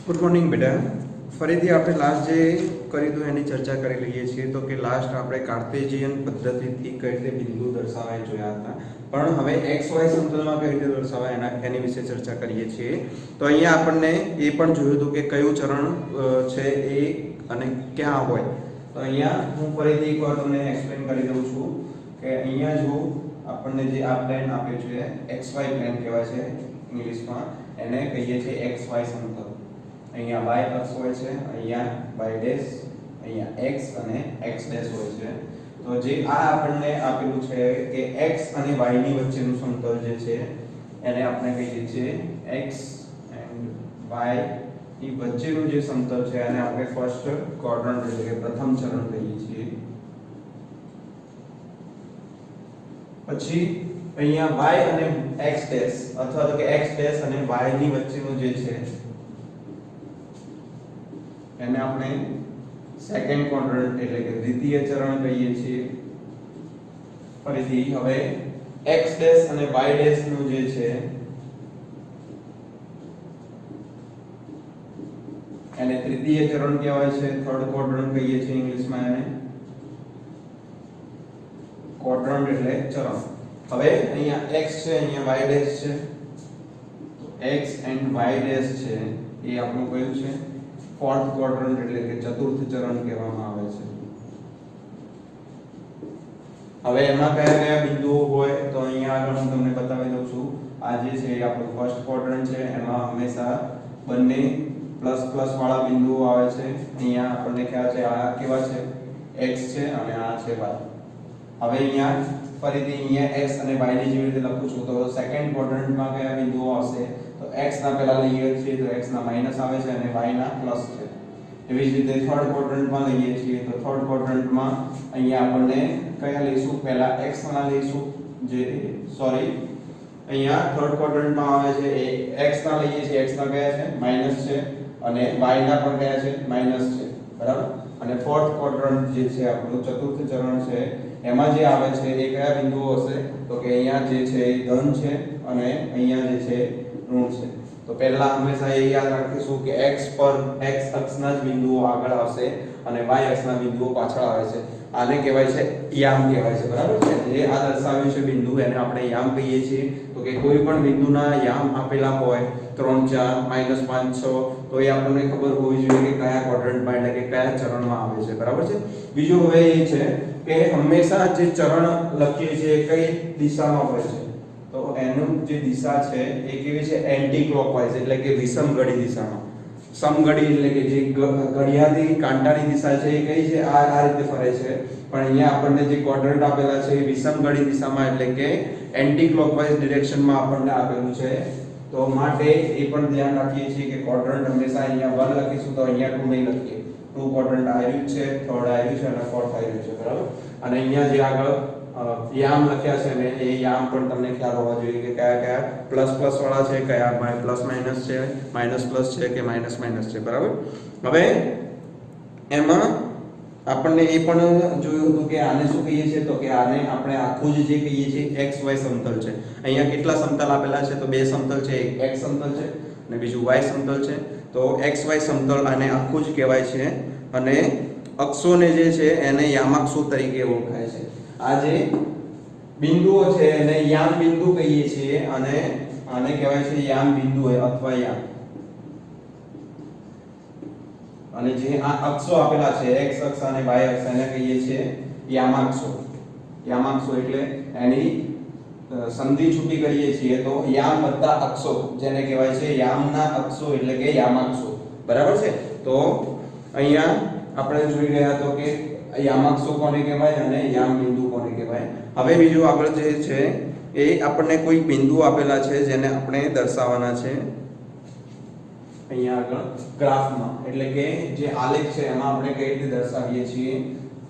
Good morning બેટા. ફરીથી આપણે લાસ્ટ જે કર્યું હતું એની ચર્ચા કરી લઈએ છીએ. તો કે લાસ્ટ આપણે કાર્ટેશિયન પદ્ધતિથી કઈ રીતે બિંદુ દર્શાવાય જોયા હતા, પણ હવે એક્સ વાય સમતલમાં કઈ રીતે દર્શાવાય એની વિશે ચર્ચા કરીએ છીએ. તો અહીંયા આપણને એ પણ જોયું હતું કે કયું ચરણ છે એ અને ક્યાં હોય. તો અહીંયા હું ફરીથી એકવાર તમને એક્સપ્લેન કરી દઉં છું કે અહીંયા જો આપણને જે આ પ્લેન આપ્યું છે એક્સ વાય પ્લેન કહેવાય છે ઇંગ્લિશમાં, એને કહીએ છીએ એક્સ વાય સમતલ. અહીંયા y અક્ષ હોય છે, અહીંયા y ડેશ, અહીંયા x અને x ડેશ હોય છે. તો જે આ આપણને આપેલું છે કે x અને y ની વચ્ચેનું સમતલ જે છે એને આપણે કહીએ છીએ x and y ની વચ્ચેનું જે સમતલ છે એને આપણે ફર્સ્ટ ક્વોડ્રન્ટ એટલે કે પ્રથમ ચરણ કહીએ છીએ. પછી અહીંયા y અને x ડેશ અથવા તો કે x ડેશ અને y ની વચ્ચેનું જે છે એને આપણે સેકન્ડ ક્વોડ્રન્ટ એટલે કે દ્વિતીય ચરણ કહીએ છીએ. ફરીથી હવે x ડેશ અને y ડેશ નું જે છે એને તૃતીય ચરણ કહેવાય છે, થર્ડ ક્વોડ્રન્ટ કહીએ છીએ ઇંગ્લિશમાં એને. ક્વોડ્રન્ટ એટલે ચરણ. હવે અહીંયા x છે, અહીંયા y ડેશ છે, તો x and y ડેશ છે એ આપણું કયું છે ફોર્થ ક્વોડ્રન્ટ એટલે કે ચતુર્થ ચરણ કહેવામાં આવે છે. હવે એમાં કયા કયા બિંદુઓ હોય તો અહીંયા આગળ હું તમને બતાવી દઉં છું. આ જે છે એ આપણું ફર્સ્ટ ક્વોડ્રન્ટ છે, એમાં હંમેશા બંને પ્લસ પ્લસ વાળા બિંદુઓ આવે છે. અહીંયા આપણને ખ્યાલ છે આ કેવા છે x છે અને આ છે y. હવે અહીંયા ફરીથી અહીંયા x અને y ની જેવી રીતે લખું છું તો સેકન્ડ ક્વોડ્રન્ટમાં કયા બિંદુઓ આવશે તો x ના પહેલા લઈએ છીએ તો x ના માઈનસ આવે છે અને y ના પ્લસ છે. એવી જ રીતે થર્ડ ક્વોડ્રન્ટમાં લઈએ છીએ તો થર્ડ ક્વોડ્રન્ટમાં અહીંયા આપણને કયા લઈશું પહેલા x ના લઈશું જે અહીંયા થર્ડ ક્વોડ્રન્ટમાં આવે છે એ x ના લઈએ છીએ, x ના કયા છે માઈનસ છે અને y ના પણ કયા છે માઈનસ છે, બરાબર. અને ફોર્થ ક્વોડ્રન્ટ જે છે આપણું ચતુર્થ ચરણ છે એમાં જે આવે છે એ કયા બિંદુઓ હશે તો કે અહીંયા જે છે એ ધન છે અને અહીંયા જે છે ઋણ છે. તો પહેલા હંમેશા એ યાદ રાખીશું કે x પર x અક્ષના જ બિંદુઓ આગળ આવશે અને y અક્ષના બિંદુઓ પાછળ આવે છે. આને કહેવાય છે યામ કહેવાય છે, બરાબર છે. જે આ દર્શાવ્યું છે બિંદુ એને આપણે યામ કહીએ છીએ. તો કે કોઈ પણ બિંદુના યામ આપેલા હોય 3 4 -5 6 તો એ આપણને ખબર હોવી જોઈએ કે કયા ક્વોડ્રન્ટમાં એટલે કે કયા ચરણમાં આવે છે, બરાબર છે. બીજું હવે એ છે કે હંમેશા જે ચરણ લખીએ છીએ કઈ દિશામાં હોય છે તો એનું જે દિશા છે એ કેવી છે એન્ટી ક્લોકવાઇઝ એટલે કે વિષમ ઘડી દિશામાં. સમઘડી એટલે કે જે ઘડિયાળની કાંટાની દિશા છે એ કઈ છે આ રીતે ફરે છે, પણ અહીંયા આપણને જે ક્વોડ્રન્ટ આપેલા છે એ વિષમ ઘડી દિશામાં એટલે કે એન્ટી ક્લોકવાઇઝ ડિરેક્શનમાં આપણને આપેલું છે. તો માટે એ પણ ધ્યાન રાખીએ છીએ કે ક્વોડ્રન્ટ હંમેશા અહીંયા 1 લખીશું તો અહીંયા 2 નહીં લખીએ. 2 ક્વોડ્રન્ટ આવ્યું છે, થર્ડ આવ્યું છે અને ફોર્થ આવ્યું છે, બરાબર. અને અહીંયા જે આગળ યામ લખ્યા છે ને એ યામ પણ તમને ખ્યાલ હોવા જોઈએ કે કયા કયા પ્લસ પ્લસ વાળા છે, કયા પ્લસ માઈનસ છે, માઈનસ પ્લસ છે કે માઈનસ માઈનસ છે, બરાબર. હવે એમાં આપણને એ પણ જોયું હતું કે આને શું કહીએ છીએ તો કે આને આપણે આખું જ જે કહીએ છીએ x y સમતલ છે. અહીંયા કેટલા સમતલ આપેલા છે તો બે સમતલ છે, એક x સમતલ છે અને બીજું y સમતલ છે. તો x y સમતલ આને આખું જ કહેવાય છે અને અક્ષોને જે છે એને યામાક્ષો તરીકે ઓળખાય છે. આ જે બિંદુઓ છે એને યામ બિંદુ કહીએ છીએ અને આને કહેવાય છે યામ બિંદુ અથવા યામ. અને જે આ અક્ષો આપેલા છે x અક્ષ અને y અક્ષ એને કહીએ છીએ યામાક્ષો. યામાક્ષો એટલે એની સંધિ છૂટી કરીએ છીએ તો યામ વત્તા અક્ષો જેને કહેવાય છે યામના અક્ષો એટલે કે યામાક્ષો, બરાબર છે. તો અહીંયા આપણે જોઈ રહ્યા તો કે યામાક્ષો કોને કહેવાય અને યામ બિંદુ કોને કહેવાય. હવે બીજું આગળ જે છે એ આપણને કોઈ બિંદુ આપેલા છે જેને આપણે દર્શાવવાના છે અહીંયા આગળ ગ્રાફમાં, એટલે કે જે આલેખ છે એમાં આપણે કઈ રીતે દર્શાવીએ છીએ.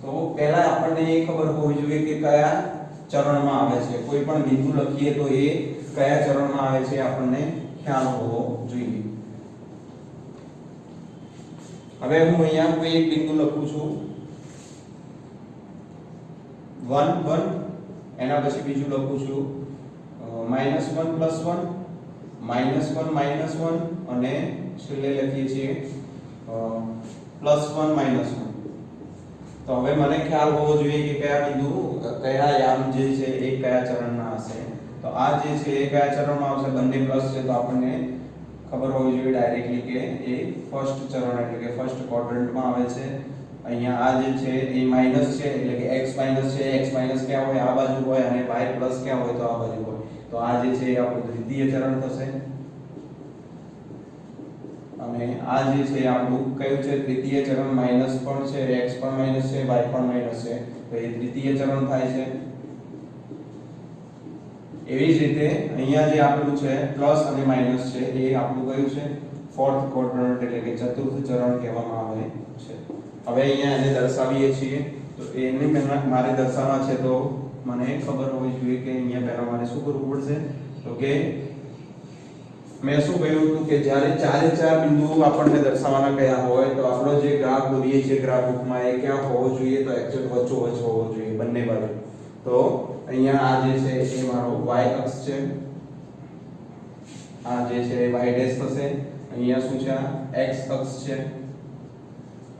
તો પહેલા આપણને એ ખબર હોવી જોઈએ કે કયા ચરણમાં આવે છે. કોઈ પણ બિંદુ લખીએ તો એ કયા ચરણમાં આવે છે આપણને ખ્યાલ હોવો જોઈએ. હવે હું અહીંયા કોઈ એક બિંદુ લખું છું 1 1, એના પછી બીજું લખું છું -1 + 1 -1 અને છેલ્લે લખીએ છીએ +1 -1. તો હવે મને ખ્યાલ હોવો જોઈએ કે કયા બિંદુ કયા યામ જે છે એ કયા ચરણમાં હશે. તો આ જે છે એ કયા ચરણમાં આવશે? બંને પ્લસ છે તો આપણને ખબર હોવી જોઈએ ડાયરેક્ટલી કે એ ફર્સ્ટ ચરણ એટલે કે ફર્સ્ટ ક્વોડ્રન્ટમાં આવે છે. અહીંયા આ જે છે એ માઈનસ છે એટલે કે x માઈનસ છે. x માઈનસ ક્યાં હોય? આ બાજુ હોય અને y પ્લસ ક્યાં હોય? તો આ બાજુ હોય. તો આ જે છે એ આપણું દ્વિતીય ચરણ થશે. અને આ જે છે આપણું કયું છે? તૃતીય ચરણ. માઈનસ પણ છે, x પણ માઈનસ છે, y પણ માઈનસ છે. તો એ તૃતીય ચરણ થાય છે. એવી જ રીતે અહીંયા જે આપેલું છે પ્લસ અને માઈનસ છે એ આપણું કયું છે? ફોર્થ ક્વોડ્રન્ટ એટલે કે ચતુર્થ ચરણ કહેવામાં આવે છે. હવે અહીંયા એને દર્શાવીએ છીએ. તો એને મારે દર્શાવવા છે તો મને ખબર હોવી જોઈએ કે અહીંયા પહેલા મારે શું કરવું પડશે? તો કે મેં શું કહ્યું હતું કે જ્યારે ચારે ચાર બિંદુઓ આપણને દર્શાવવાના કયા હોય તો આપણો જે ગ્રાફ દોરીએ છીએ ગ્રાફ બુકમાં એ ક્યાં હોવો જોઈએ? તો એક્ઝેક્ટ વચ્ચોવચ્ચ હોવો જોઈએ બંને બાજુ. તો અહીંયા આ જે છે એ મારો y અક્ષ છે, આ જે છે y ડેશ થશે. અહીંયા શું છે? x અક્ષ છે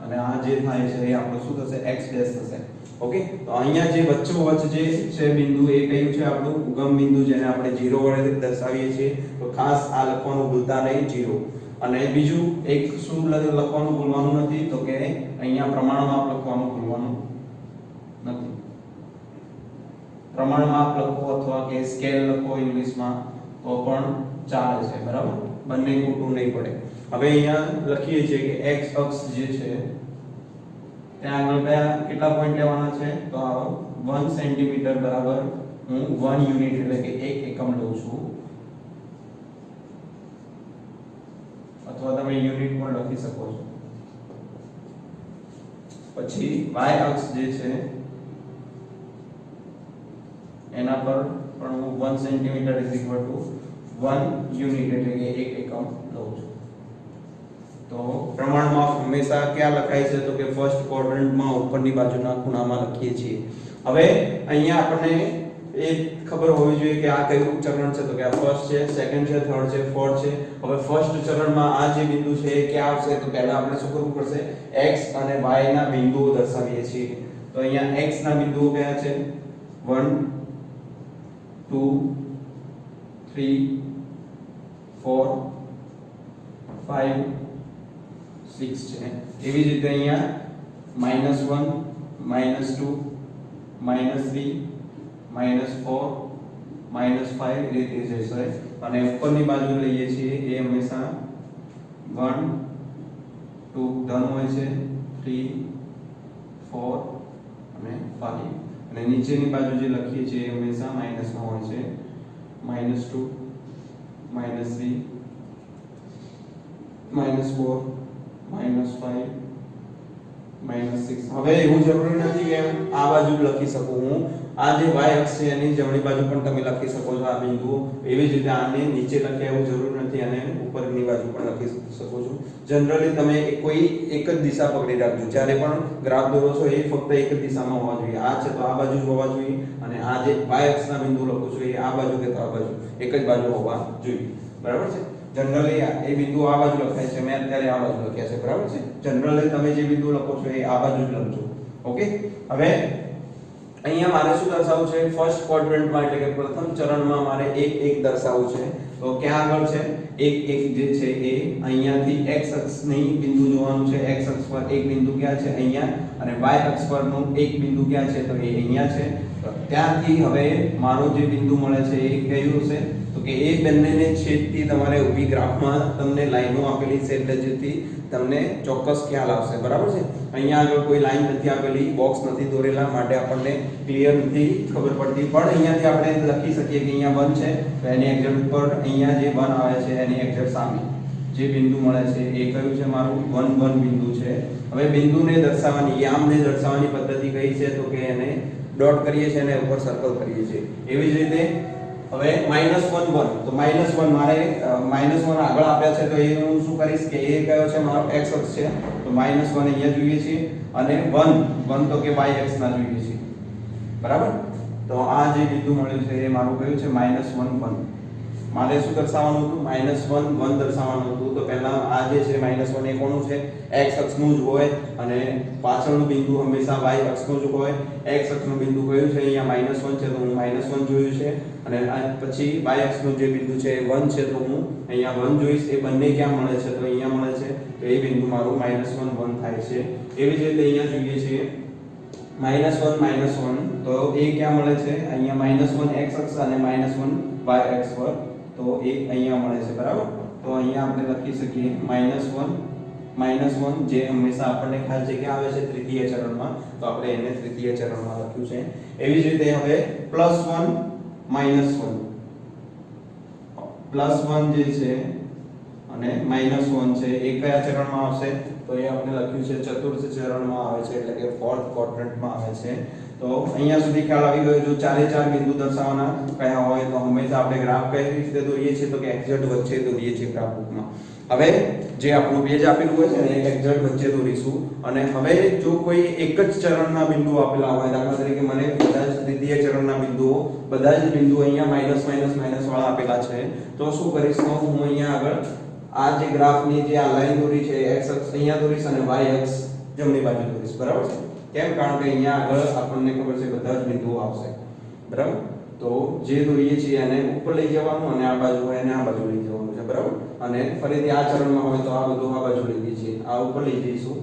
અને આ જે થાય છે એ આપણો શું થશે? x ડેશ થશે. ઓકે. તો અહીંયા જે વચ્ચોવચ્ચ જે છે બિંદુ એ કયું છે? આપણું ઉગમ બિંદુ જેને આપણે 0 વડે દર્શાવીએ છીએ. તો ખાસ આ લખવાનું ભૂલતા નહીં 0. અને બીજું એક શું લખવાનું ભૂલવાનું નથી? તો કે અહીંયા પ્રમાણમાપ લખવાનું ભૂલવાનું નથી. પ્રમાણમાપ લખો અથવા કે સ્કેલ લખો ઇંગ્લિશમાં તો પણ ચાલે છે, બરાબર? બંને ખોટું નહીં પડે. હવે અહીંયા લખીએ છીએ કે x અક્ષ જે છે ત્યાં આગળ કેટલા પોઈન્ટ લેવાના છે? તો 1 સેન્ટીમીટર બરાબર હું 1 યુનિટ એટલે કે 1 એકમ લઉં છું. અથવા તમે યુનિટ પણ લખી શકો છો. પછી y અક્ષ જે છે એના પર પણ હું 1 સેન્ટીમીટર = 1 યુનિટ એટલે કે 1 એકમ લઉં છું. તો પ્રમાણમાં હંમેશા ક્યાં લખાય છે? તો કે ફર્સ્ટ ક્વોડ્રન્ટમાં ઉપરની બાજુના ખૂણામાં લખીએ છીએ. હવે અહીંયા આપણને એ ખબર હોવી જોઈએ કે આ કયું ચરણ છે? તો કે આ ફર્સ્ટ છે, સેકન્ડ છે, થર્ડ છે, ફોર્થ છે. હવે ફર્સ્ટ ચરણમાં આ જે બિંદુ છે એ ક્યાં આવશે? તો પહેલા આપણે શું કરવું પડશે? x અને y ના બિંદુઓ દર્શાવીએ છીએ. તો અહીંયા x ના બિંદુઓ કયા છે? 1 2 3 4 5 6 છે. એવી જ રીતે અહીંયા -1 -2 -3 -4 -5 એ રીતે જશે. અને ઉપરની બાજુ લઈએ છીએ એ હંમેશા 1 2 ધન હોય છે, 3 4 અને 5. અને નીચેની બાજુ જે લખીએ છીએ એ હંમેશા માઈનસમાં હોય છે, -2 -3 -4 -5 -6. હવે એવું જરૂરી નથી કે આ બાજુ લખી શકું હું. આ જે y અક્ષ છે એની જમણી બાજુ પણ તમે લખી શકો છો આ બિંદુઓ. એવી જ રીતે આને નીચે લખે એવું જરૂર નથી અને ઉપરની બાજુ પણ લખી શકો છો. જનરલી તમે કોઈ એક જ દિશા પકડી રાખજો. જ્યારે પણ ગ્રાફ દોરો છો એ ફક્ત એક જ દિશામાં હોવા જોઈએ. આ છે તો આ બાજુ જ હોવા જોઈએ અને આ જે y અક્ષના બિંદુ લખું છું એ આ બાજુ કે તો આ બાજુ એક જ બાજુ હોવા જોઈએ. બરાબર છે? જનરલી એ બિંદુ આ બાજુ લખાય છે, મેં અત્યારે આ બાજુ લખ્યા છે. બરાબર છે? જનરલી તમે જે બિંદુ લખો છો એ આ બાજુ જ લખજો. ઓકે. હવે અહીંયા મારે શું દર્શાવવું છે? ફર્સ્ટ ક્વોડ્રન્ટમાં એટલે કે પ્રથમ ચરણમાં મારે 1 1 દર્શાવવું છે. તો ક્યાં આગળ છે? 1 1 જે છે એ અહીંયાથી x અક્ષની બિંદુ જોવાનું છે. x અક્ષ પર એક બિંદુ ક્યાં છે? અહીંયા. અને y અક્ષ પરનું એક બિંદુ ક્યાં છે? તો એ અહીંયા છે. તો ત્યાંથી હવે મારું જે બિંદુ મળે છે એ કયું હશે? તો કે એ બંનેને છેદતી તમારે ઊભી ગ્રાફમાં તમને લાઈનો આપેલી છે એટલે જેથી તમને ચોક્કસ ખ્યાલ આવશે. બરાબર છે? અહીંયા આગળ કોઈ લાઈન નથી આપેલી, બોક્સ નથી દોરેલા માટે આપણને ક્લિયર નથી ખબર પડતી. પણ અહીંયાથી આપણે લખી શકીએ કે અહીંયા 1 છે તો એની એક્ઝેક્ટ ઉપર અહીંયા જે 1 આવે છે એની એક્ઝેક્ટ સામે જે બિંદુ મળે છે એ કયું છે? મારું 1 1 બિંદુ છે. હવે બિંદુને દર્શાવવાની, યામને દર્શાવવાની પદ્ધતિ કઈ છે? તો કે એને ડોટ કરીએ છીએ અને ઉપર સર્કલ કરીએ છીએ. એવી જ રીતે હવે -1 1 તો -1 મારે -1 આગળ આપ્યા છે તો એ હું શું કરીશ કે એ કયો છે? મારો x અક્ષ છે. તો -1 અહીંયા જોઈએ છીએ અને 1 1 તો કે y અક્ષ ના જોઈએ છીએ. બરાબર? તો આ જે બિંદુ મળ્યું છે એ મારું કયું છે? -1 1. મારે શું દર્શાવવાનું હતું -1 1 દર્શાવવાનું હતું તો પહેલા આ જે છે -1 એ કોનું છે x અક્ષનું જ હોય અને પાછળનું બિંદુ હંમેશા y અક્ષનું જ હોય x અક્ષનું બિંદુ કયું છે અહીંયા -1 છે તો હું -1 જોયું છે અને પછી y અક્ષનું જે બિંદુ છે એ 1 છે તો હું અહીંયા 1 જોઈશ એ બંને ક્યાં મળે છે તો અહીંયા મળે છે તો એ બિંદુ મારું -1 1 થાય છે એવી જ રીતે અહીંયા જોઈએ છીએ -1 1 તો એ ક્યાં મળે છે અહીંયા -1 x અક્ષ અને -1 y અક્ષ પર તો એ અહીંયા મળે છે બરાબર તો અહીંયા આપણે લખી શકીએ -1 જે હંમેશા આપણને ખ્યાલ છે કે આવે છે તૃતીય ચરણમાં તો આપણે એને તૃતીય ચરણમાં લખ્યું છે એવી જ રીતે હવે +1 -1 જે છે અને -1 છે એ કયા ચરણમાં આવશે તો એ આપણે લખ્યું છે ચતુર્થ ચરણમાં આવે છે એટલે કે ફોર્થ ક્વોડ્રન્ટમાં આવે છે તો અહીંયા સુધી ખ્યાલ આવી ગયો જો ચારે ચાર બિંદુ દર્શાવવાના કયા હોય તો હંમેશા આપણે ગ્રાફ કઈ રીતે દોરીએ છીએ તો કે એક્ઝેક્ટ વચ્ચે દોરીએ છીએ ગ્રાફ બુકમાં હવે જે આપણું પેજ આપેલું હોય છે ને એ એક્ઝેક્ટ વચ્ચે દોરીશું અને હવે જો કોઈ એક જ ચરણના બિંદુ આપેલા હોય દાખલા તરીકે મને બધા જ તૃતીય ચરણના બિંદુઓ બધા જ બિંદુઓ અહીંયા માઈનસ વાળા આપેલા છે તો શું કરીશ તો હું અહીંયા આગળ આ જે ગ્રાફની જે આ લાઈન દોરી છે x અક્ષ અહીંયા દોરીશ અને y અક્ષ જમણી બાજુ દોરીશ બરાબર છે કેમ કારણ કે અહીંયા આગળ આપણને ખબર છે બધા જ બિંદુઓ આવશે બરાબર તો જે દોરીએ છીએ એને ઉપર લઈ જવાનું અને આ બાજુ હોય એને આ બાજુ લઈ જવાનું છે બરાબર અને ફરીથી આ ચરણમાં હોય તો આ બધું આ બાજુ લઈ જઈએ આ ઉપર લઈ જઈશું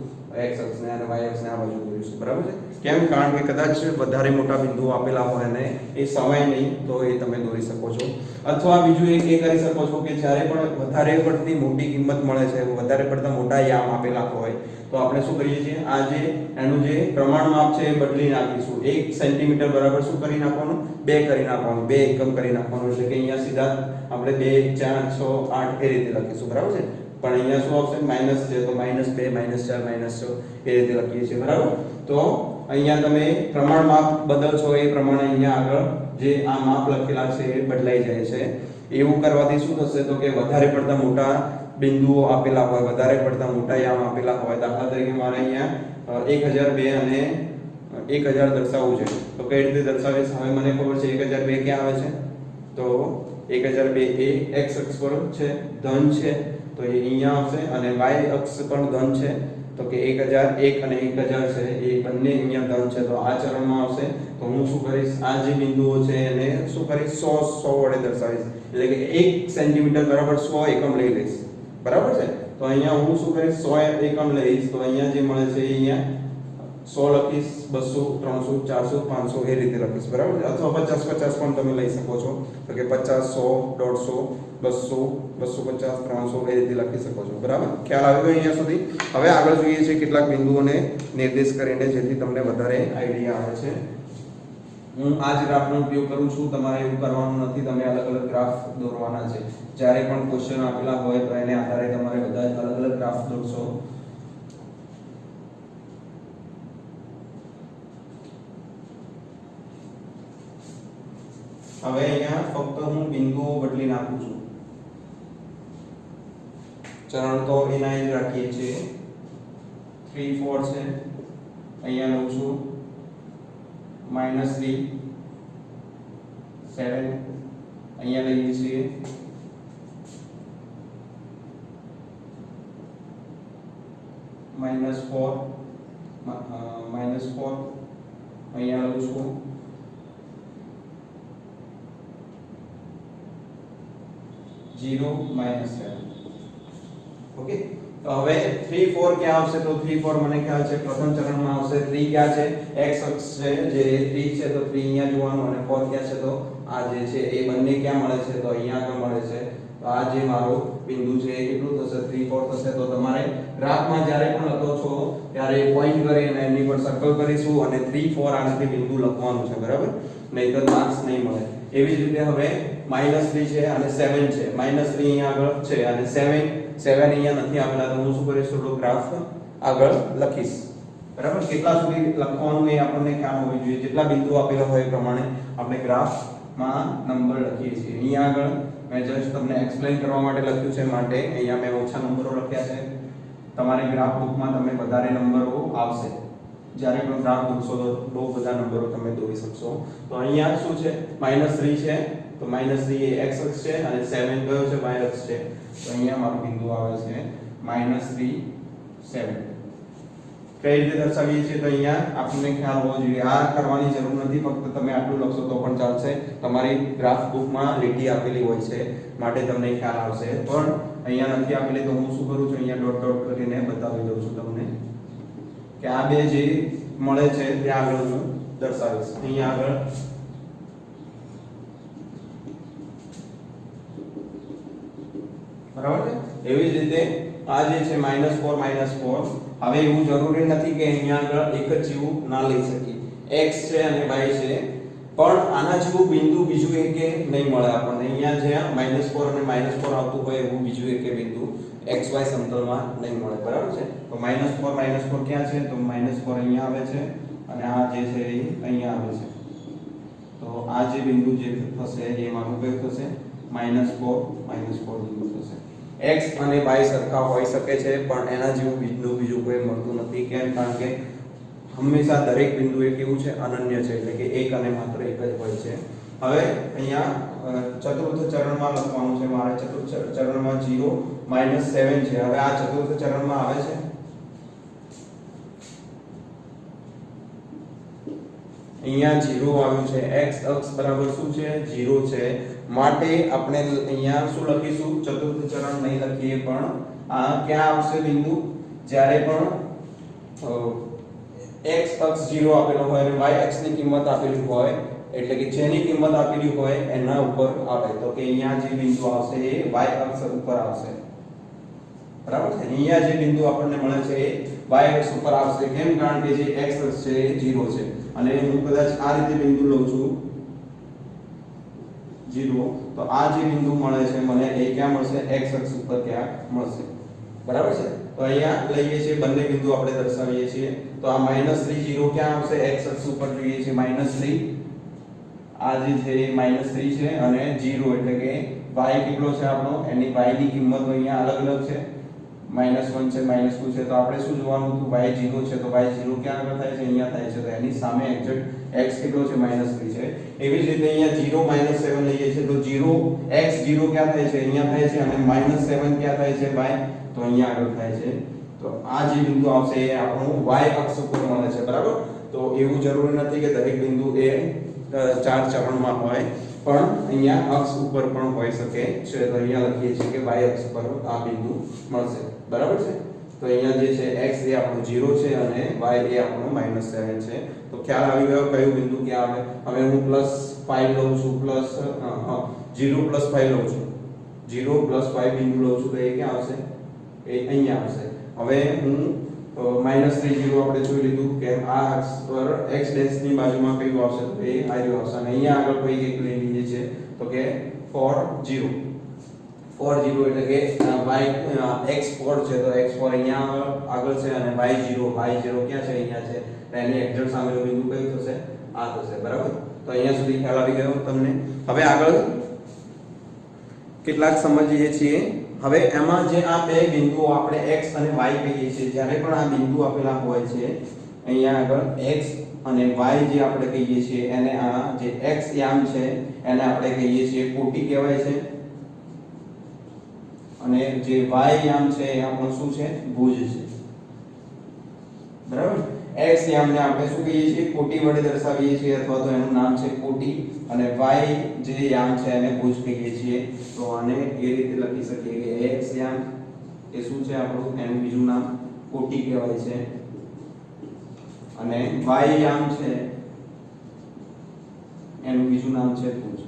x અક્ષને અને y અક્ષને આ બાજુ દોરીશું બરાબર છે કેમ કારણ કે કદાચ વધારે મોટા બિંદુઓ આપેલા હોય અને એ સમય નહીં તો એ તમે દોરી શકો છો અથવા બીજું એક એ કરી શકો છો કે જ્યારે પણ વધારે પડતી મોટી કિંમત મળે છે વધારે પડતા મોટા યામ આપેલા હોય તો આપણે શું કરીએ છીએ આ જે એનું જે પ્રમાણ માપ છે એ બદલી નાખીશું 1 સેન્ટીમીટર બરાબર શું કરી નાખવાનું 2 કરી નાખવાનું 2 એકમ કરી નાખવાનું એટલે કે અહીંયા સીધા આપણે 2 4 6 8 એ રીતે લખીશું બરાબર છે પણ અહીંયા શું આવશે માઈનસ છે તો -2 -4 -6 એ રીતે લખીએ છીએ બરાબર તો અહીંયા તમે પ્રમાણ માપ બદલશો એ પ્રમાણે અહીંયા આગળ જે આ માપ લખેલા છે એ બદલાઈ જાય છે એવું કરવાથી શું થશે તો કે વધારે પડતા મોટા બિંદુઓ આપેલા હોય વધારે પડતા મોટા યામ આપેલા હોય દાખલા તરીકે મારે અહીંયા 1002 અને 1000 દર્શાવવું છે તો કઈ રીતે દર્શાવીશ હવે મને ખબર છે 1002 ક્યાં આવે છે તો 1002 એ x અક્ષ પર છે ધન છે તો એ અહીંયા આવશે અને y અક્ષ પર ધન છે તો કે 1001 અને 1000 છે એ બંને અહીંયા ધન છે તો આ ચરણમાં આવશે તો હું શું કરીશ આ જે બિંદુઓ છે એને શું કરીશ 100 વડે દર્શાવીશ એટલે કે 1 સેન્ટીમીટર બરાબર 100 એકમ લઈ લઈશ બરાબર છે તો અહીંયા હું શું કરીશ 100 એકમ લઈશ તો અહીંયા જે મળે છે અહીંયા 100 લખીશ 200 300 400 500 એ રીતે લખીશ બરાબર છે અથવા 50 50 પણ તમે લઈ શકો છો તો કે 50 100 150 200 250 300 એ રીતે લખી શકો છો બરાબર ખ્યાલ આવી ગયો અહીંયા સુધી હવે આગળ જોઈએ છે કેટલાક બિંદુઓને નિર્દેશ કરીને જેથી તમને વધારે આઈડિયા આવે છે હું આ જ ગ્રાફનો ઉપયોગ કરું છું તમારે એવું કરવાનું નથી તમે અલગ અલગ ગ્રાફ દોરવાના છે જ્યારે પણ ક્વેશ્ચન આપેલા હોય તો એને આધારે તમારે બધા જ અલગ અલગ ગ્રાફ દોરશો હવે અહીંયા ફક્ત હું બિંદુઓ બદલી નાખું છું ચરણ તો એના જ રાખીએ છીએ 3 4 છે અહીંયા લઉં છું -3 7 અહીંયા લઈએ છીએ -4 અહીંયા લઉં છું 0 -7 ઓકે તો હવે 3 4 ક્યાં આવશે તો 3 4 મને ખ્યાલ છે પ્રથમ ચરણમાં આવશે 3 ક્યાં છે x અક્ષ છે જે 3 છે તો 3 અહીંયા જોવાનું અને 4 ક્યાં છે તો આ જે છે એ બંને ક્યાં મળે છે તો અહીંયા આગળ મળે છે તો આ જે મારો બિંદુ છે એ કેટલું થશે 3 4 થશે તો તમારે ગ્રાફમાં જ્યારે પણ લખો છો ત્યારે પોઈન્ટ કરી અને એની પર સર્કલ કરીશું અને 3 4 આ રીતે બિંદુ લખવાનું છે બરાબર નહીંતર માર્ક્સ નહીં મળે એવી જ રીતે હવે -3 છે અને 7 છે -3 અહીંયા આગળ છે અને 7 અહીંયા નથી આવેલા તો હું શું કરીશ થોડો ગ્રાફ આગળ લખીશ બરાબર કેટલા સુધી લખવાનું એ આપણને ખ્યાલ હોવી જોઈએ જેટલા બિંદુ આપેલા હોય એ પ્રમાણે આપણે ગ્રાફમાં નંબર લખીએ છીએ અહીંયા આગળ મેં જસ્ટ તમને એક્સપ્લેન કરવા માટે લખ્યું છે માટે અહીંયા મેં ઓછા નંબરો લખ્યા છે તમારે ગ્રાફ બુકમાં તમે વધારે નંબરો આવશે જ્યારે પણ ગ્રાફ દોરશો તો બહુ બધા નંબરો તમે દોરી શકશો તો અહીંયા શું છે -3 છે તો -3 એ x અક્ષ છે અને 7 કયો છે y અક્ષ છે. તો અહીંયા મારું બિંદુ આવે છે -3 7. કઈ રીતે દર્શાવીએ છીએ તો અહીંયા આપણને ખ્યાલ હોવો જોઈએ. આ કરવાની જરૂર નથી, ફક્ત તમે આટલું લખશો તો પણ ચાલશે. તમારી ગ્રાફ બુકમાં લીટી આપેલી હોય છે માટે તમને ખ્યાલ આવશે, પણ અહીંયા નથી આપેલી તો હું શું કરું છું, અહીંયા ડોટ ડોટ કરીને બતાવી દઉં છું તમને કે આ બે જે મળે છે તે આગળ હું દર્શાવીશ. અહીંયા આગળ બરાબર છે. એવી જ રીતે આ જે છે -4 હવે એવું જરૂરી નથી કે અહીંયા આગળ એક જ જેવું ના લઈ શકીએ. x છે અને y છે, પણ આના જેવું બિંદુ બીજું એક નહીં મળે આપણને. અહીંયા જે -4 અને -4 આવતું હોય એવું બીજું એક બિંદુ xy સમતલમાં નહીં મળે. બરાબર છે. તો -4 ક્યાં છે? તો -4 અહીંયા આવે છે અને આ જે છે એ અહીંયા આવે છે. તો આ જે બિંદુ જે થશે એ મારું કયું થશે? -4 બિંદુ થશે. x અને y સરખા હોઈ શકે છે, પણ એના જેવું બિંદુ બીજું કોઈ મળતું નથી. કેમ? કારણ કે હંમેશા દરેક બિંદુ એ કેવું છે? અનન્ય છે, એટલે કે એક અને માત્ર એક જ હોય છે. હવે અહીંયા ચતુર્થ ચરણમાં લખવાનું છે મારે. ચતુર્થ ચરણમાં 0 -7 છે. હવે આ ચતુર્થ ચરણમાં આવે છે અહીંયા 0 આવ્યું છે. x અક્ષ બરાબર શું છે? 0 છે. માટે આપણે અહીંયા શું લખીશું? ચતુર્થ ચરણ નહીં લખીએ, પણ આ ક્યાં આવશે બિંદુ? જ્યારે પણ x અક્ષ 0 આપેલો હોય અને y અક્ષની કિંમત આપેલી હોય, એટલે કે જેની કિંમત આપેલી હોય એના ઉપર આવે. તો કે અહીંયા જે બિંદુ આવશે એ y અક્ષ ઉપર આવશે. બરાબર છે. અહીંયા જે બિંદુ આપણને મળે છે એ y અક્ષ ઉપર આવશે. કેમ? કારણ કે જે x અક્ષ છે એ 0 છે અને હું કદાચ આ રીતે બિંદુ લઉં છું 0, તો આ જે બિંદુ મળે છે મને એ ક્યાં મળશે? x અક્ષ ઉપર ક્યાં મળશે. બરાબર છે. તો અહીંયા લઈએ છીએ બંને બિંદુ આપણે દર્શાવીએ છીએ. તો આ -3 0 ક્યાં આવશે? x અક્ષ ઉપર જોઈએ છે -3. આ જે છે એ -3 છે અને 0 એટલે કે y કેટલો છે આપણો? એની y ની કિંમતો અહીંયા અલગ અલગ છે. -1 છે, -2 છે. તો આપણે શું જોવાનું હતું? y 0 છે, તો y 0 ક્યાં આગળ થાય છે? અહીંયા થાય છે. તો એની સામે એક્ઝેક્ટ x કેટલો છે? -3 છે. એવી જ રીતે અહીંયા 0 7 લઈએ છીએ તો 0 x 0 ક્યાં થાય છે? અહીંયા થાય છે. અને -7 ક્યાં થાય છે? y, તો અહીંયા આગળ થાય છે. તો આ જે બિંદુ આવશે એ આપણું y અક્ષ ઉપર મળે છે. બરાબર. તો એવું જરૂરી નથી કે દરેક બિંદુ એ 4 ચરણમાં હોય, પણ અહીંયા અક્ષ ઉપર પણ હોઈ શકે છે. તો અહીંયા લખીએ છીએ કે y અક્ષ પર આ બિંદુ મળશે. બરાબર છે. તો અહીંયા જે છે x એ આપણું 0 છે અને y એ આપણું -7 છે. તો ખ્યાલ આવી ગયો કયું બિંદુ ક્યાં આવે. હવે હું +5 લઉં છું, 0 +5 લઉં છું, 0 +5 બિંદુ લઉં છું, તો એ ક્યાં આવશે? એ અહીંયા આવશે. હવે હું -3 0 આપણે જોઈ લીધું કે આ અક્ષ પર x ડેશની બાજુમાં કયું આવશે? તો એ આર્યો આવશે. અને અહીંયા આગળ કોઈ એક લઈ લઈએ છે તો કે 4 0 એટલે કે y x4 છે, તો x4 અહીંયા આગળ છે અને y0 ક્યાં છે? અહીંયા છે. તો એની એક્ઝેક્ટ સામેનું બિંદુ કયું થશે? આ થશે. બરાબર. તો અહીંયા સુધી ખ્યાલ આવી ગયો તમને. હવે આગળ કેટલાક સમજીએ છીએ. હવે એમાં જે આ બે બિંદુઓ આપણે x અને y કહીએ છીએ, જ્યારે પણ આ બિંદુ આપેલા હોય છે અહીંયા આગળ x અને y જે આપણે કહીએ છીએ, એને આ જે x યામ છે એને આપણે કહીએ છીએ કોટી કહેવાય છે, અને જે y યામ છે એ આપણું શું છે? ભુજ છે. બરાબર. x યામને આપણે શું કહીએ છીએ? કોટી વડે દર્શાવીએ છીએ, અથવા તો એનું નામ છે કોટી, અને y જે યામ છે એને ભુજ કહીએ છીએ. તો આને એ રીતે લખી શકીએ કે x યામ એ શું છે આપણું? એનું બીજું નામ કોટી કહેવાય છે, અને y યામ છે એનું બીજું નામ છે ભુજ.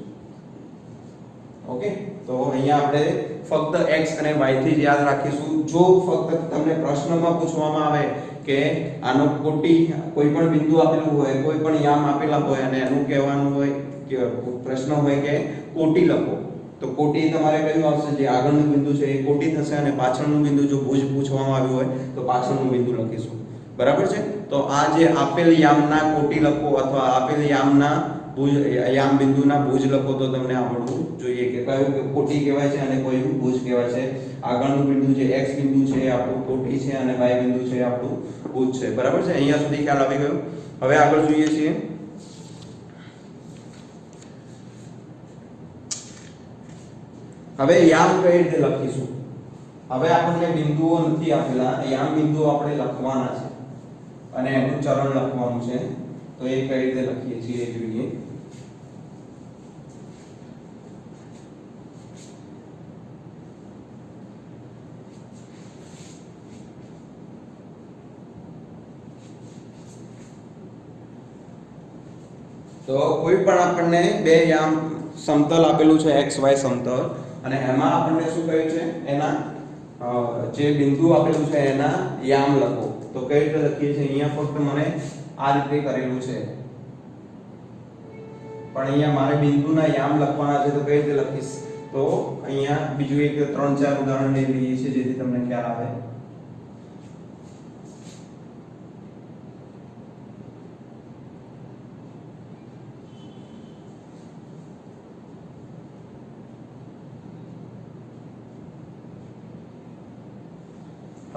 ઓકે. તો અહીંયા આપણે ફક્ત x અને y થી જ યાદ રાખીશું. જો ફક્ત તમને પ્રશ્નમાં પૂછવામાં આવે કે આનો કોટી, કોઈ પણ બિંદુ આપેલું હોય, કોઈ પણ યામ આપેલા હોય અને એનું કહેવાનું હોય કે પ્રશ્ન હોય કે કોટી લખો, તો કોટી તમારે કયું આવશે? જે આગળનું બિંદુ છે એ કોટી થશે, અને પાછળનું બિંદુ જો ભુજ પૂછવામાં આવ્યું હોય તો પાછળનું બિંદુ લખીશું. બરાબર છે. તો આ જે આપેલ યામના કોટી લખો અથવા આપેલ યામના ભુજ, યામ બિંદુના ભુજ લખો તો તમને આવડવું જોઈએ કે કયું કોટી કહેવાય છે અને કયું ભુજ કહેવાય છે. આગળનું બિંદુ જે x બિંદુ છે એ આપણું કોટી છે અને y બિંદુ છે એ આપણું ભુજ છે. બરાબર છે. અહીંયા સુધી ખ્યાલ આવી ગયો. હવે આગળ જોઈએ છીએ હવે યામ કઈ રીતે લખીશું? હવે આપણને બિંદુઓ નથી આપેલા, યામ બિંદુઓ આપણે લખવાના છે અને એનું ચરણ લખવાનું છે. તો એ કઈ રીતે લખીએ છીએ એ જોઈએ. તો કોઈ પણ આપણને બે યામ સમતલ આપેલું છે x y સમતલ અને એમાં આપણને શું કહ્યું છે? એના જે બિંદુ આપેલું છે એના યામ લખો. તો કઈ રીતે લખીએ છીએ? અહીંયા ફક્ત મને આ રીતે કરેલું છે, પણ અહીંયા મારે બિંદુના યામ લખવાના છે. તો કઈ રીતે લખીશ? તો અહીંયા બીજું એક 3-4 ઉદાહરણ લઈ લઈએ છીએ જેથી તમને ખ્યાલ આવે.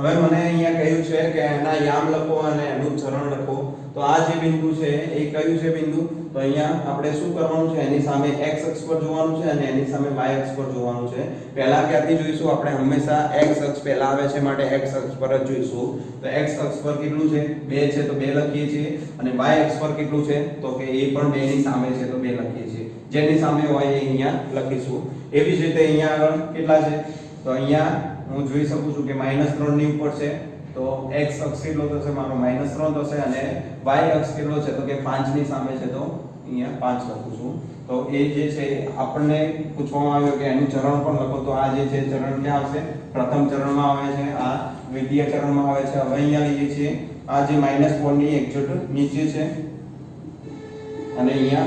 હવે મને અહીંયા કહ્યું છે કે એના યામ લખો અને એનું ચરણ લખો. તો આ જે બિંદુ છે એ કયું છે બિંદુ? તો અહીંયા આપણે શું કરવાનું છે? એની સામે x અક્ષ પર જોવાનું છે અને એની સામે y અક્ષ પર જોવાનું છે. પહેલા ક્યાંથી જોઈશું? આપણે હંમેશા x અક્ષ પહેલા આવે છે માટે x અક્ષ પર જ જોઈશું. તો x અક્ષ પર કેટલું છે? 2 છે તો 2 લખીએ છીએ. અને y અક્ષ પર કેટલું છે? તો કે એ પણ 2 ની સામે છે તો 2 લખીએ છીએ. જેની સામે હોય એ અહીંયા લખીશું. એવી જ રીતે અહીંયા આગળ કેટલા છે? તો અહીંયા હું જોઈ શકું છું કે -3 ની ઉપર છે. તો x અક્ષ કેટલો થશે? મારો -3 થશે. અને y અક્ષ કેટલો છે? તો કે 5 ની સામે છે તો અહીંયા 5 લખું છું. તો એ જે છે આપણને પૂછવામાં આવ્યું કે એનું ચરણ પણ લખો. તો આ જે છે ચરણ ક્યાં આવશે? પ્રથમ ચરણમાં આવે છે, આ દ્વિતીય ચરણમાં આવે છે. હવે અહીંયા લઈએ છીએ આ જે -4 ની એક્ઝેક્ટ નીચે છે અને અહીંયા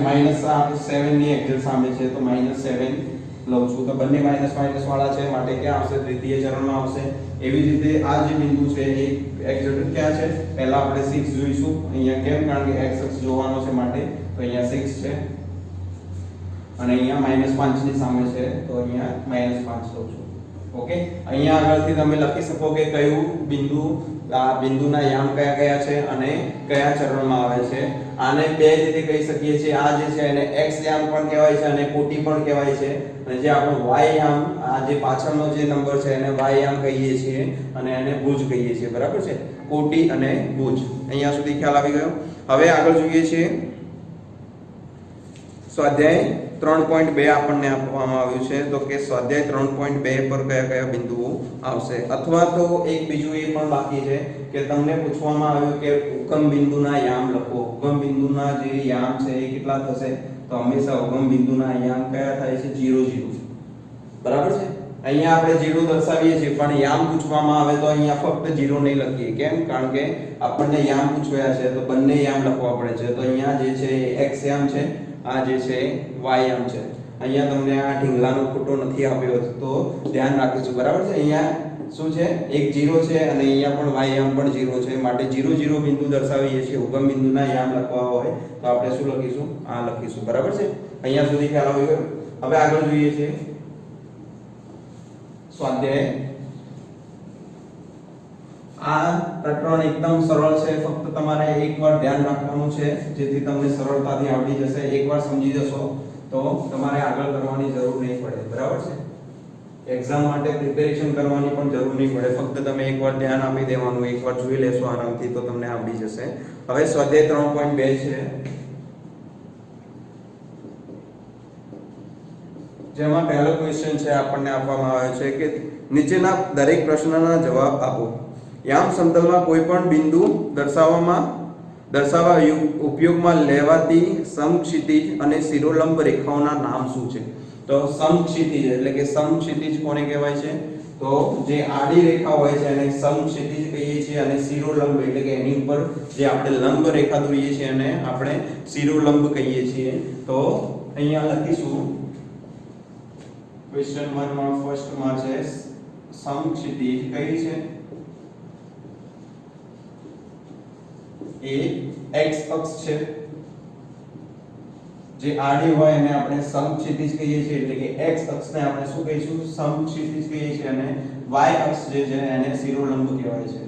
-7 ની એક્ઝેક્ટ સામે છે તો -7 લઉં છું. તો બંને માઈનસ વાળા છે માટે ક્યાં આવશે? દ્વિતીય ચરણમાં આવશે. એવી જ રીતે આ જે બિંદુ છે એ એક્ઝેક્ટ ક્યાં છે? પહેલા આપણે 6 જોઈશું. અહીંયા કેમ? કારણ કે x અક્ષ જોવાનો છે માટે. તો અહીંયા 6 છે અને અહીંયા -5 ની સામે છે તો અહીંયા -5 લઉં છું. ઓકે, અહીંયા આગળથી તમે લખી શકો કે કયું બિંદુ, આ બિંદુના યામ કયા કયા છે અને કયા ચરણમાં આવે છે. આને બે રીતે કહી શકીએ છીએ. આ જે છે એને x યામ પણ કહેવાય છે અને કોટી પણ કહેવાય છે. અને જે આપણો y યામ, આ જે પાછળનો જે નંબર છે એને y યામ કહીએ છીએ અને એને ભુજ કહીએ છીએ. બરાબર છે? કોટી અને ભુજ. અહીંયા સુધી ખ્યાલ આવી ગયો. હવે આગળ જોઈએ છીએ સ્વાધ્યાય 3.2 આપણને આપવામાં આવ્યું છે. તો કે સ્વાધ્યાય 3.2 પર કયા કયા બિંદુઓ આવશે? અથવા તો એક બીજું એ પણ બાકી છે કે તમને પૂછવામાં આવ્યું કે ઉગમ બિંદુના યામ લખો. ઉગમ બિંદુના જે યામ છે એ કેટલા થશે? તો હંમેશા ઉગમ બિંદુના યામ કયા થાય છે? 0 0. બરાબર છે? અહીંયા આપણે 0 દર્શાવીએ છીએ પણ યામ પૂછવામાં આવે તો અહીંયા ફક્ત 0 નહીં લખીએ. કેમ? કારણ કે આપણને યામ પૂછવાયા છે તો બંને યામ લખવા પડે છે. તો અહીંયા જે છે x યામ છે, આ જે છે y યામ છે. અહીંયા તમને આ ઢીંગલાનો ફોટો નથી આપ્યો તો ધ્યાન રાખીશું. બરાબર છે? અહીંયા શું છે? એક 0 છે અને અહીંયા પણ y યામ પણ 0 છે માટે 0 0 બિંદુ દર્શાવીએ છીએ. ઉગમ બિંદુના યામ લખવા હોય તો આપણે શું લખીશું? આ લખીશું. બરાબર છે? અહીંયા સુધી ખ્યાલ આવી ગયો. હવે આગળ જોઈએ છે સ્વાધ્યાય. આ પ્રકરણ એકદમ સરળ છે. ફક્ત તમારે એકવાર ધ્યાન રાખવાનું છે જેથી તમને સરળતાથી આવડી જશે. એકવાર સમજી જશો તો તમારે આગળ કરવાની જરૂર નહીં પડે. બરાબર છે? એક્ઝામ માટે પ્રિપેરેશન કરવાની પણ જરૂર નહીં પડે. ફક્ત તમે એકવાર ધ્યાન આપી દેવાનું, એકવાર જોઈ લેશો આરામથી તો તમને આવડી જશે. હવે સ્વાધ્યાય 3.2 છે જેમાં પહેલો ક્વેશ્ચન છે આપણને આપવામાં આવ્યો છે કે નીચેના દરેક પ્રશ્નના જવાબ આપો. યામ સમતલમાં કોઈ પણ બિંદુ દર્શાવવા ઉપયોગમાં લેવાતી સમક્ષિતિજ અને શિરોલંબ રેખાઓના નામ શું છે? તો સમક્ષિતિજ એટલે કે સમક્ષિતિજ કોને કહેવાય છે? તો જે આડી રેખા હોય છે એને સમક્ષિતિજ કહીએ છીએ અને શિરોલંબ એટલે કે એની ઉપર જે આપણે લંબ રેખા દોરીએ છીએ એને આપણે શિરોલંબ કહીએ છીએ. તો અહીંયા લખીશું ક્વેશ્ચન 1 માં ફર્સ્ટ માં છે સમક્ષિતિજ કઈ છે? એ x અક્ષ છે. જે આડી હોય એને આપણે સમક્ષિતિજ કહીએ છીએ એટલે કે x અક્ષને આપણે શું કહીશું? સમક્ષિતિજ કહીએ છીએ અને y અક્ષ જે છે એને શિરોલંબ કહેવાય છે.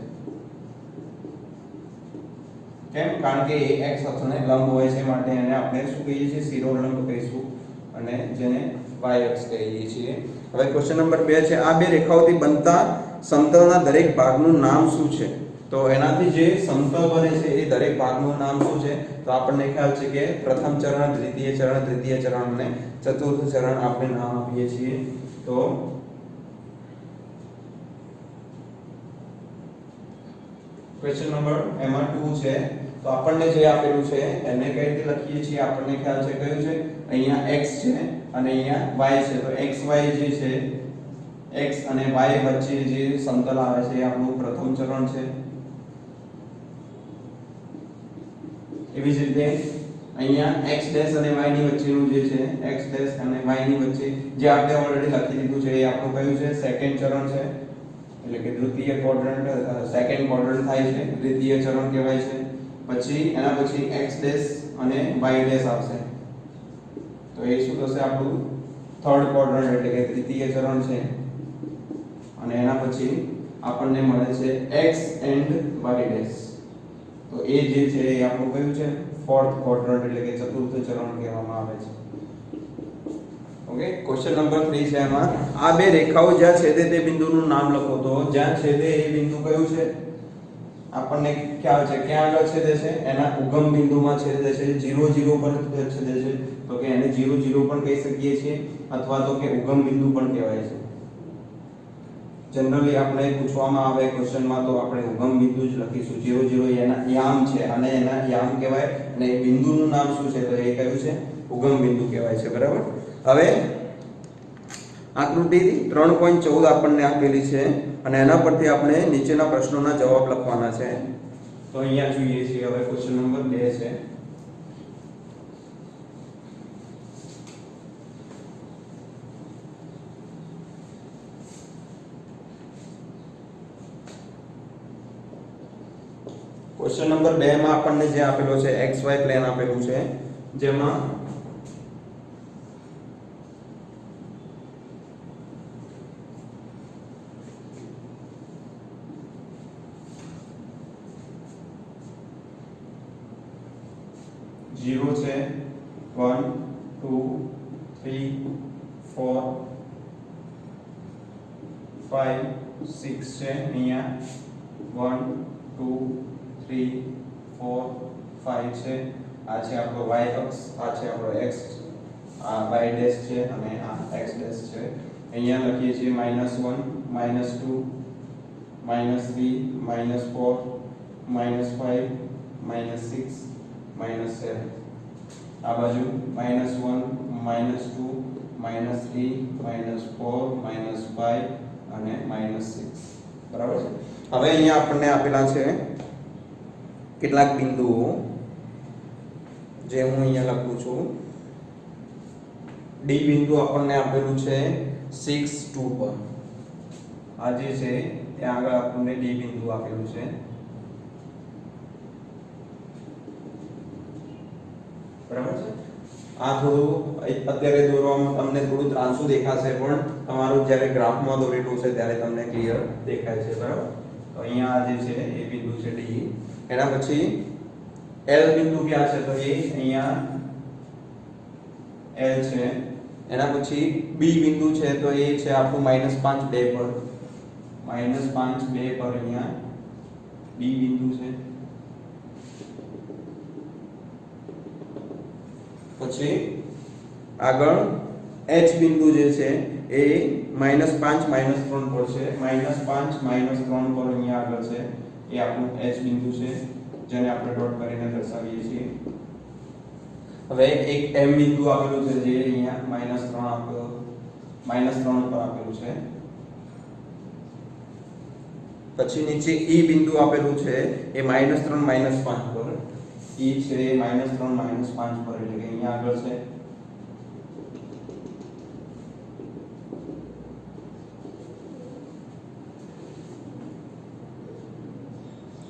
કેમ? કારણ કે એ x અક્ષને લંબ હોય છે માટે એને આપણે શું કહીએ છીએ? શિરોલંબ કહીશું અને જેને y અક્ષ કહીએ છીએ. હવે ક્વેશ્ચન નંબર 2 છે, આ બે રેખાઓથી બનતા સમતલના દરેક ભાગનું નામ શું છે? તો એનાથી જે સમતલ બને છે એ દરેક ભાગનું નામ શું છે? તો આપણને ખ્યાલ છે કે પ્રથમ ચરણ, દ્વિતીય ચરણ, તૃતીય ચરણ અને ચતુર્થ ચરણ આપણે નામ આપીએ છીએ. તો ક્વેશ્ચન નંબર એમાં 2 છે, તો આપણને જે આપેલું છે એને કઈ રીતે લખીએ છીએ? આપણને ખ્યાલ છે કયું છે? અહીંયા x છે અને અહીંયા y છે. તો xy જે છે, x અને y વચ્ચે જે સમતલ આવે છે એ આપણું પ્રથમ ચરણ છે. એવી જ રીતે અહીંયા x ડેશ અને y ની વચ્ચેનું જે છે, x ડેશ અને y ની વચ્ચે જે આપણે ઓલરેડી લખી દીધું છે એ આપણું કયું છે? સેકન્ડ ચરણ છે. એટલે કે દ્વિતીય ક્વોડ્રન્ટ, સેકન્ડ ક્વોડ્રન્ટ થાય છે, દ્વિતીય ચરણ કહેવાય છે. પછી એના પછી x ડેશ અને y ડેશ આવશે. તો એ શું થશે? આપણું થર્ડ ક્વોડ્રન્ટ એટલે કે તૃતીય ચરણ છે. અને એના પછી આપણને મળે છે x એન્ડ y ડેશ. તો એ જે છે એ આપણું કયું છે? ફોર્થ ક્વોડ્રન્ટ એટલે કે ચતુર્થ ચરણ કહેવામાં આવે છે. ઓકે, ક્વેશ્ચન નંબર 3 છે, એમાં આ બે રેખાઓ જ્યાં છેદે તે બિંદુનું નામ લખો. તો જ્યાં છેદે એ બિંદુ કયું છે? આપણને ખ્યાલ છે ક્યાં આગળ છેદે છે? એના ઉગમ બિંદુમાં છેદે છે, 0 0 પર છેદે છે. તો કે એને 0 0 પણ કહી શકીએ છીએ અથવા તો કે ઉગમ બિંદુ પણ કહેવાય છે. જનરલી આપણે પૂછવામાં આવે ક્વેશ્ચનમાં તો આપણે ઉગમ બિંદુ જ લખીશું. 0 0 એના યામ છે અને એના યામ કહેવાય અને એ બિંદુનું નામ શું છે? તો એ કયું છે? ઉગમ બિંદુ કહેવાય છે. બરાબર. હવે આકૃતિ 3.14 આપણને આપેલી છે અને એના પરથી આપણે નીચેના પ્રશ્નોના જવાબ લખવાના છે. તો અહીંયા જોઈએ છીએ હવે ક્વેશ્ચન નંબર 2 છે. ક્વેશ્ચન નંબર 2 માં આપણને જે આપેલો છે xy પ્લેન આપેલું છે, જેમાં जीरो છે, 1 2 3 4 5 6 છે. અહીંયા 1 2 3 4 5 છે. આ છે આપણો y અક્ષ, આ છે આપણો x, આ y ડેશ છે અને આ x ડેશ છે. અહીંયા લખીએ છીએ -1 -2 -3 -4 -5 -6 -7. આ બાજુ -1 -2 -3 -4 -5 અને -6. બરાબર છે. હવે અહીંયા આપણને આપેલા છે કેટલાક બિંદુઓ, જે હું અહીંયા લખું છું. D બિંદુ આપણને આપેલું છે 6 2 પર. આ જે છે ત્યાં આગળ આપણને D બિંદુ આપેલું છે. બરાબર છે. આ થોડું અત્યારે દોરવામાં તમને થોડું ત્રાંસુ દેખાશે, પણ તમારું જ્યારે ગ્રાફમાં દોરેલું છે ત્યારે તમને ક્લિયર દેખાય છે. બરાબર. તો અહીંયા આ જે છે એ બિંદુ છે D. એના પછી L બિંદુ ક્યાં છે? તો એ અહીંયા L છે. એના પછી B બિંદુ છે, તો એ છે આપણું -5 2 પર. -5 2 પર અહીંયા B બિંદુ છે. પછી આગળ H બિંદુ જે છે એ -5 -3 પર છે. -5 -3 પર અહીંયા આગળ છે એ આપણું H બિંદુ છે, જેને આપણે ડોટ કરીને દર્શાવીએ છીએ. હવે એક M બિંદુ આપેલું છે, જે અહીંયા -3 પર આપેલું છે. પછી નીચે E બિંદુ આપેલું છે એ -3 -5 પર. E છે એ -3 -5 પર, એટલે કે અહીંયા આગળ છે.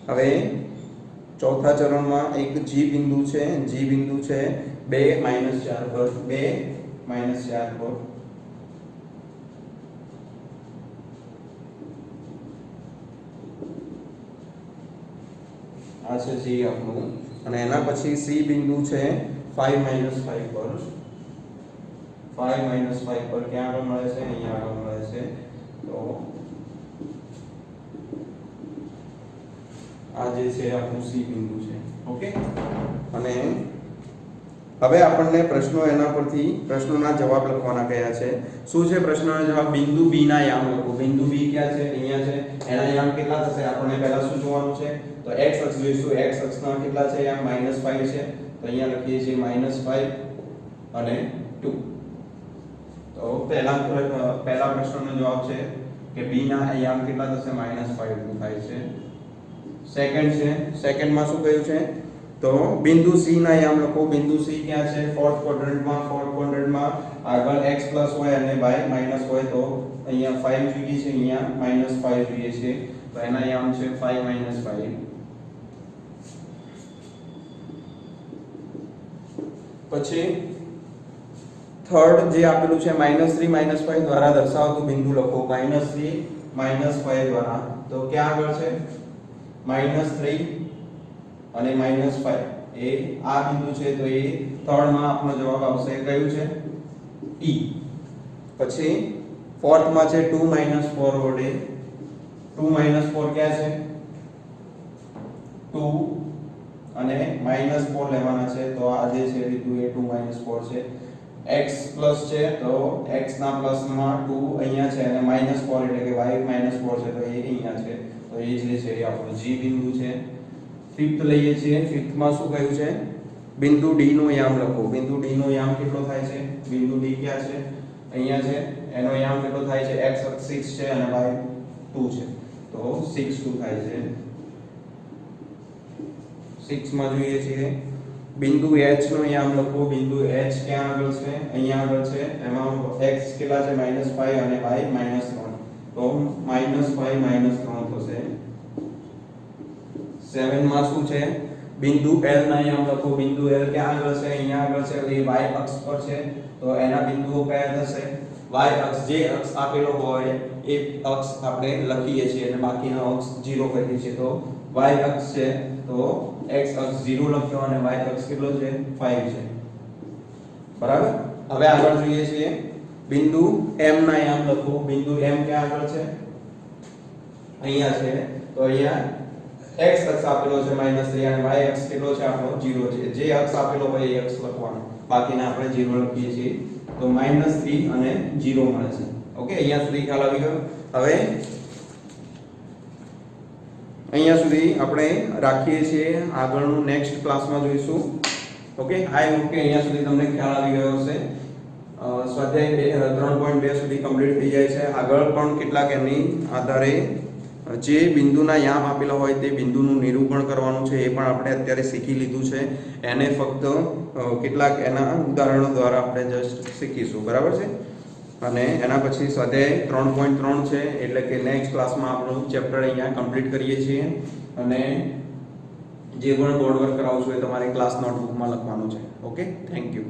હવે ચોથા ચરણમાં એક G બિંદુ છે. G બિંદુ છે 2 -4 પર. 2 -4 પર. આ છે G આપણું. અને એના પછી C બિંદુ છે 5 -5 પર. 5 5 5 પર ક્યાં આગળ મળે છે? અહીંયા આગળ મળે છે. તો આ જે છે આપણું સી બિંદુ છે. ઓકે, અને હવે આપણને પ્રશ્નો એના પરથી પ્રશ્નોના જવાબ લખવાના કયા છે. શું છે પ્રશ્નોના જવાબ? બિંદુ બી ના યામ લખો. બિંદુ બી ક્યાં છે? અહીંયા છે. એના યામ કેટલા થશે? આપણને પહેલા શું જોવાનું છે? તો x અક્ષ જોઈશું. x અક્ષના કેટલા છે? યામ -5 છે. તો અહીંયા લખીએ છીએ -5 અને 2. તો પહેલા પ્રશ્નનો જવાબ છે કે બી ના યામ કેટલા થશે? -5 2 થાય છે. સેકન્ડ છે. સેકન્ડમાં શું કહ્યું છે? તો બિંદુ સી ના યામ લખો. બિંદુ સી ક્યાં છે? ફોર્થ ક્વોડ્રન્ટમાં. ફોર્થ ક્વોડ્રન્ટમાં આગળ x પ્લસ હોય અને y માઈનસ હોય. તો અહીંયા 5 જોઈએ છે, અહીંયા -5 જોઈએ છે. તો એના યામ છે 5 5. પછી થર્ડ જે આપેલું છે -3 -5 દ્વારા દર્શાવતું બિંદુ લખો. -3 -5 દ્વારા. તો ક્યાં આગળ છે? -3 અને -5 એ આ બિંદુ છે. તો એ થર્ડ માં આપણો જવાબ આવશે. કયું છે? E. પછી ફોર્થ માં છે 2 4 વડે. 2 4 ક્યાં છે? 2 અને -4 લેવાના છે. તો આ જે છે રીતુ એ 2 4 છે. x પ્લસ છે તો x ના પ્લસ માં 2 અહીંયા છે અને -4 એટલે કે y -4 છે. તો એ અહીંયા છે. તો એ જે છે એ આપણું G બિંદુ છે. ફિફ્થ લઈએ છીએ. ફિફ્થ માં શું કહ્યું છે? બિંદુ D નો યામ લખો. બિંદુ D નો યામ કેટલો થાય છે? બિંદુ D ક્યાં છે? અહીંયા છે. એનો યામ કેટલો થાય છે? x અક્ષ 6 છે અને y 2 છે. તો 6 2 થાય છે. 6 માં જોઈએ છીએ બિંદુ H નો યામ લખો. બિંદુ H ક્યાં આગળ છે? અહીંયા આગળ છે. એમાં x કેટલા છે? -5 અને y -3. તો -5 -3 થશે. 7 માં શું છે? બિંદુ L ના યામ લખો. બિંદુ L ક્યાં આગળ છે? અહીંયા આગળ છે. એ y અક્ષ પર છે. તો એના બિંદુઓ કયા થશે? y અક્ષ જે અક્ષ આપેલો હોય એ અક્ષ આપણે લખીએ છીએ અને બાકીનો અક્ષ 0 કરીએ છીએ. તો y અક્ષ છે તો x અક્ષ 0 લખ્યો અને y અક્ષ કેટલો છે? 5 છે. બરાબર. હવે આગળ જોઈએ છીએ બિંદુ M ના યામ લખો. બિંદુ M ક્યાં આગળ છે? અહીંયા છે. તો અહીંયા x અક્ષ આપેલો છે -3 અને y અક્ષ કેટલો છે? આપણો 0 છે. જે અક્ષ આપેલો હોય એ અક્ષ લખવાનો, બાકીના આપણે 0 લખીએ છીએ. તો -3 અને 0 મળે છે. ઓકે, અહીંયા સુધી ખ્યાલ આવી ગયો. હવે અહીંયા સુધી આપણે રાખીએ છીએ. આગળનું નેક્સ્ટ ક્લાસમાં જોઈશું. ઓકે, આઈ હોપ કે અહીંયા સુધી તમને ખ્યાલ આવી ગયો હશે. સ્વાધ્યાય 3.2 સુધી કમ્પ્લીટ થઈ જાય છે. આગળ પણ કેટલાક એની આધારે જે બિંદુના યામ આપેલા હોય તે બિંદુનું નિરૂપણ કરવાનું છે. એ પણ આપણે અત્યારે શીખી લીધું છે. એને ફક્ત કેટલાક એના ઉદાહરણો દ્વારા આપણે જસ્ટ શીખીશું. બરાબર છે. અને એના પછી સ્વાધ્યાય 3.3 છે. એટલે કે નેક્સ્ટ ક્લાસમાં આપણું ચેપ્ટર અહીંયા કમ્પ્લીટ કરીએ છીએ. અને જે પણ બોર્ડ વર્ક કરાવું છું એ તમારે ક્લાસ નોટબુકમાં લખવાનું છે. Okay, thank you.